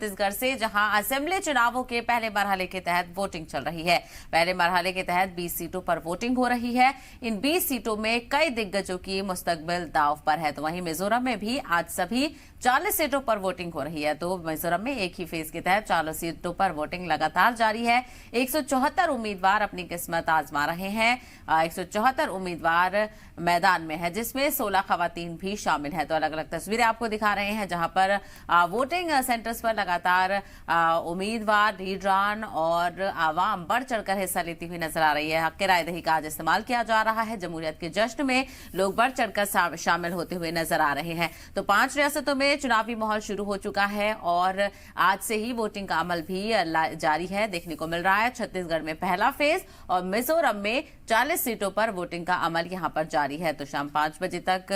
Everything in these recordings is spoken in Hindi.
छत्तीसगढ़ से, जहां असेंबली चुनावों के पहले मरहले के तहत वोटिंग चल रही है। पहले मरहले के तहत 20 सीटों पर वोटिंग हो रही है। इन 20 सीटों में कई दिग्गजों की मुस्तकबिल दांव पर है। तो वहीं मिजोरम में भी आज सभी 40 सीटों पर वोटिंग हो रही है। तो मिजोरम में एक ही फेज के तहत 40 सीटों पर वोटिंग लगातार जारी है। 174 उम्मीदवार अपनी किस्मत आजमा रहे हैं। 174 उम्मीदवार मैदान में है, जिसमें 16 खवातीन भी शामिल है। तो अलग अलग तस्वीरें आपको दिखा रहे हैं, जहां पर वोटिंग सेंटर्स पर लगातार उम्मीदवार, लीडरान और आवाम बढ़ चढ़कर हिस्सा लेती हुई नजर आ रही है। हक राय दही का आज इस्तेमाल किया जा रहा है। जमहूरियत के जश्न में लोग बढ़ चढ़कर शामिल होते हुए नजर आ रहे हैं। तो 5 रियासतों में चुनावी माहौल शुरू हो चुका है और आज से ही वोटिंग का अमल भी जारी है, देखने को मिल रहा है। छत्तीसगढ़ में पहला फेज और मिजोरम में 40 सीटों पर वोटिंग का अमल यहां पर जारी है। तो शाम 5 बजे तक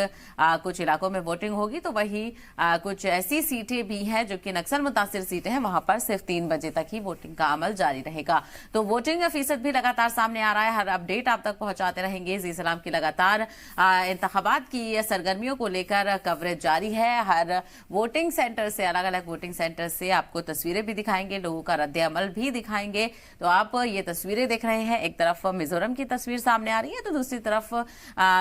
कुछ इलाकों में वोटिंग होगी, तो वही कुछ ऐसी सीटें भी हैं जो कि नक्सल मुतासिर सीटें हैं, वहां पर सिर्फ 3 बजे तक ही वोटिंग का अमल जारी रहेगा। तो वोटिंग फीसद भी लगातार सामने आ रहा है। हर अपडेट आप तक पहुंचाते रहेंगे। जी सलाम की लगातार इंतखाबात की सरगर्मियों को लेकर कवरेज जारी है। हर वोटिंग सेंटर से, अलग अलग वोटिंग सेंटर से आपको तस्वीरें भी दिखाएंगे, लोगों का रद्द अमल भी दिखाएंगे। तो आप ये तस्वीरें देख रहे हैं, एक तरफ मिजोरम की तस्वीर सामने आ रही है, तो दूसरी तरफ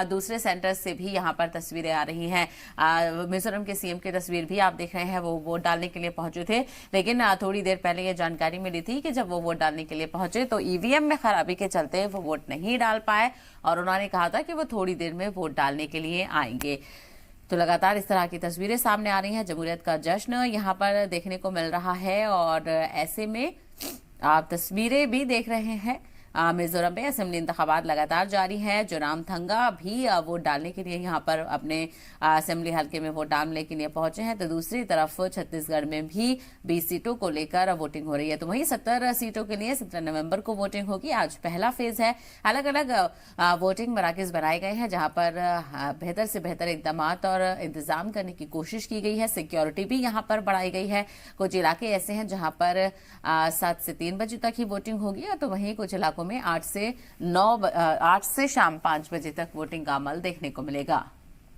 दूसरे सेंटर से भी यहां पर तस्वीरें आ रही हैं। मिजोरम के सीएम की तस्वीर भी आप देख रहे हैं, वो वोट डालने के लिए पहुंचे थे, लेकिन थोड़ी देर पहले ये जानकारी मिली थी कि जब वो वोट डालने के लिए पहुंचे तो ईवीएम में खराबी के चलते वो वोट नहीं डाल पाए और उन्होंने कहा था कि वो थोड़ी देर में वोट डालने के लिए आएंगे। तो लगातार इस तरह की तस्वीरें सामने आ रही हैं। जमहूरियत का जश्न यहाँ पर देखने को मिल रहा है और ऐसे में आप तस्वीरें भी देख रहे हैं। मिजोरम में असेंबली इंतखाबात लगातार जारी है। जोरामथंगा भी वोट डालने के लिए यहाँ पर अपने असेंबली हल्के में वोट डालने के लिए पहुंचे हैं। तो दूसरी तरफ छत्तीसगढ़ में भी 20 सीटों को लेकर वोटिंग हो रही है। तो वहीं 70 सीटों के लिए 17 नवंबर को वोटिंग होगी। आज पहला फेज है। अलग अलग वोटिंग मराकज बनाए गए हैं, जहां पर बेहतर से बेहतर इकदाम और इंतजाम करने की कोशिश की गई है। सिक्योरिटी भी यहाँ पर बढ़ाई गई है। कुछ इलाके ऐसे हैं जहां पर 7 से 3 बजे तक ही वोटिंग होगी, तो वहीं कुछ इलाकों में 8 से शाम 5 बजे तक वोटिंग का अमल देखने को मिलेगा।